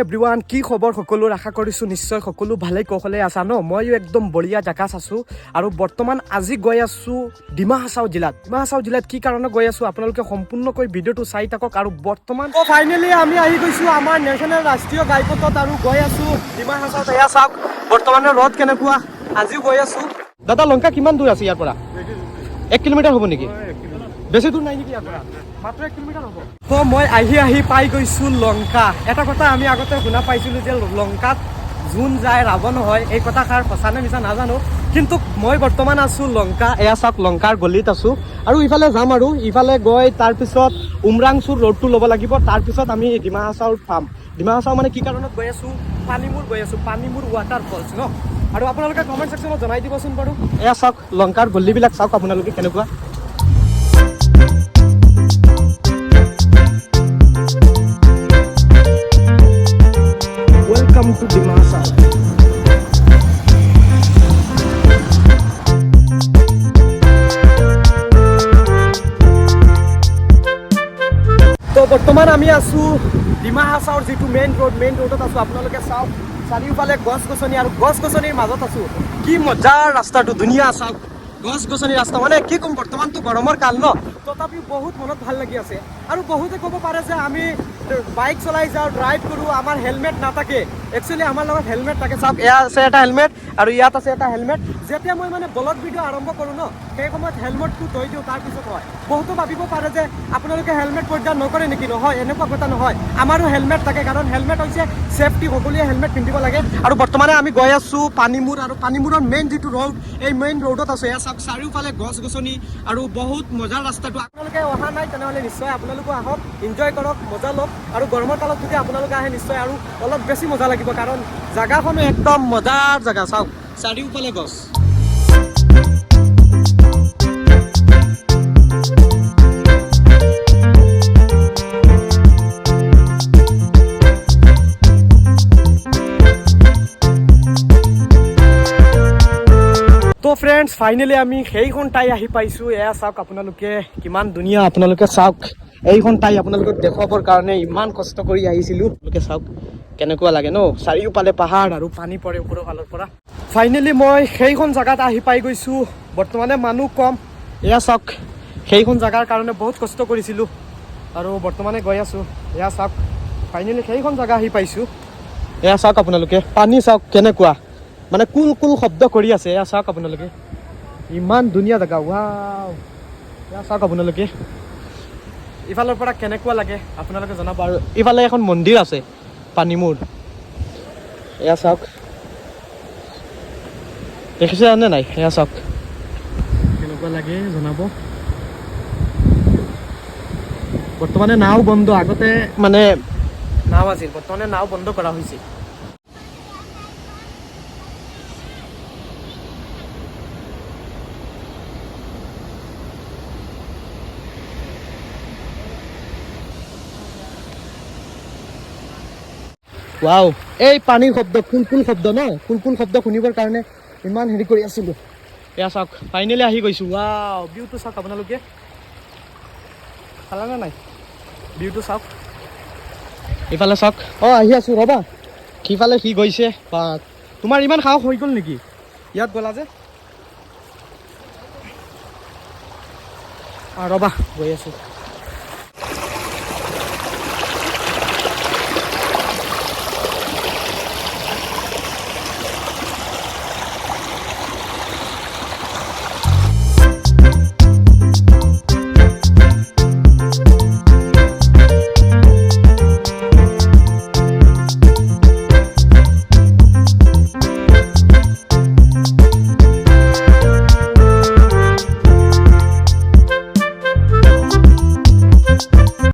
Everyone, কি খবৰ সকলো? আশা কৰিছোঁ নিশ্চয় সকলো ভালেই কৌশলে আছা ন। ময়ো একদম বঢ়িয়া জেগাত আছোঁ আৰু বৰ্তমান আজি গৈ আছোঁ ডিমা হাছাও জিলাত। কি কাৰণে গৈ আছোঁ আপোনালোকে সম্পূৰ্ণকৈ ভিডিঅ'টো চাই থাকক। আৰু বৰ্তমান ফাইনেলি আমি আহি গৈছোঁ আমাৰ নেশ্যনেল ৰাষ্ট্ৰীয় ঘাইপথত আৰু গৈ আছোঁ ডিমা হাছাওত। এয়া চাওক বৰ্তমানে ৰ'দ কেনেকুৱা। আজিও গৈ আছোঁ। দাদা লংকা কিমান দূৰ আছে ইয়াৰ পৰা? 1 কিলোমিটাৰ হ'ব নেকি? বেছি দূৰ নাই নেকি ইয়াৰ পৰা? মাত্ৰ 1 কিলোমিটাৰ হ'ব। তো মই আহি পাই গৈছোঁ লংকা। এটা কথা আমি আগতে শুনা পাইছিলোঁ যে লংকাত যোন যায় ৰাৱণ হয়। এই কথাষাৰ সঁচা নে মিছা নাজানো, কিন্তু মই বৰ্তমান আছোঁ লংকা। এয়া চাওক লংকাৰ গলিত আছোঁ আৰু ইফালে যাম আৰু ইফালে গৈ তাৰপিছত উমৰাংচুৰ ৰোডটো ল'ব লাগিব। তাৰপিছত আমি ডিমা হাছাওত পাম। ডিমা হাছাও মানে কি কাৰণত গৈ আছোঁ? পানীমূৰ গৈ আছোঁ, পানীমূৰ ৱাটাৰ ফলছ ন। আৰু আপোনালোকে কমেণ্ট ছেকশ্যনত জনাই দিবচোন বাৰু। এয়া চাওক লংকাৰ গলিবিলাক চাওক আপোনালোকে কেনেকুৱা। Welcome to Dima Hasao. তো বৰ্তমান আমি আছোঁ ডিমা হাছাওৰ যিটো মেইন ৰোডত আছোঁ। আপোনালোকে চাওক চাৰিওফালে গছ গছনি আৰু গছ গছনিৰ মাজত আছোঁ। কি মজাৰ ৰাস্তাটো, ধুনীয়া চাওক গছ গছনি ৰাস্তা। মানে কি ক'ম, বৰ্তমানতো গৰমৰ কাল ন, তথাপিও বহুত মনত ভাল লাগি আছে। আৰু বহুতে ক'ব পাৰে যে আমি বাইক চলাই যাওঁ, ড্ৰাইভ কৰোঁ, আমাৰ হেলমেট নাথাকে। একচুৱেলি আমাৰ লগত হেলমেট থাকে। চাওক এয়া আছে এটা হেলমেট আৰু ইয়াত আছে এটা হেলমেট। যেতিয়া মই মানে ব্লগ ভিডিঅ' আৰম্ভ কৰোঁ ন, সেই সময়ত হেলমেটটো থৈ দিওঁ, তাৰপিছত হয়। বহুতো ভাবিব পাৰে যে আপোনালোকে হেলমেট পৰিধান নকৰে নেকি? নহয়, এনেকুৱা কথা নহয়। আমাৰো হেলমেট থাকে, কাৰণ হেলমেট হৈছে ছেফটি। সকলোৱে হেলমেট পিন্ধিব লাগে। আৰু বৰ্তমানে আমি গৈ আছোঁ পানীমূৰ, আৰু পানীমূৰৰ মেইন যিটো ৰোড, এই মেইন ৰোডত আছোঁ। এয়া চাওক চাৰিওফালে গছ গছনি আৰু বহুত মজাৰ ৰাস্তাটো। আপোনালোকে অহা নাই তেনেহ'লে নিশ্চয় আপোনালোকো আহক, এনজয় কৰক, মজা লওক। আৰু গৰমৰ কালত যদি আপোনালোকে আহে নিশ্চয় আৰু অলপ বেছি মজা লাগিব, কাৰণ জেগাখনো একদম মজাৰ জেগা। চাওক চাৰিওফালে গছ। তো ফ্ৰেণ্ডছ, ফাইনেলি আমি সেইখন ঠাই আহি পাইছোঁ। এয়া চাওক আপোনালোকে কিমান ধুনীয়া। আপোনালোকে চাওক এইখন ঠাই আপোনালোকক দেখুৱাবৰ কাৰণে ইমান কষ্ট কৰি আহিছিলোঁ। আপোনালোকে চাওক কেনেকুৱা লাগে ন, চাৰিওফালে পাহাৰ আৰু পানী পৰে ওপৰৰ ফালৰ পৰা। ফাইনেলি মই সেইখন জেগাত আহি পাই গৈছোঁ। বৰ্তমানে মানুহ কম। এয়া চাওক সেইখন জেগাৰ কাৰণে বহুত কষ্ট কৰিছিলোঁ আৰু বৰ্তমানে গৈ আছোঁ। এয়া চাওক ফাইনেলি সেইখন জেগা আহি পাইছোঁ। এয়া চাওক আপোনালোকে পানী চাওক কেনেকুৱা, মানে কুল কুল শব্দ কৰি আছে। এয়া চাওক আপোনালোকে ইমান ধুনীয়া জেগা। ৱাও, এয়া চাওক আপোনালোকে ইফালৰ পৰা কেনেকুৱা লাগে আপোনালোকে জনাব। আৰু ইফালে এখন মন্দিৰ আছে পানীমূৰ। এয়া চাওক, দেখিছে নে নাই? এয়া চাওক কেনেকুৱা লাগে জনাব। বৰ্তমানে নাও বন্ধ, আগতে মানে নাও আছিল, বৰ্তমানে নাও বন্ধ কৰা হৈছে। ৱাও, এই পানীৰ শব্দ, কুলকুল শব্দ ন, কুলকুল শব্দ শুনিবৰ কাৰণে ইমান হেৰি কৰি আছিলোঁ। এয়া চাওক ফাইনেলি আহি গৈছোঁ। ৱাও, ভিউটো চাওক আপোনালোকে, চালানে নাই? ভিউটো চাওক ইফালে চাওক। অঁ আহি আছোঁ ৰ'বা। সিফালে সি গৈছে। বা তোমাৰ ইমান সাহস হৈ গ'ল নেকি ইয়াত গ'লা যে? ৰ'বা গৈ আছোঁ।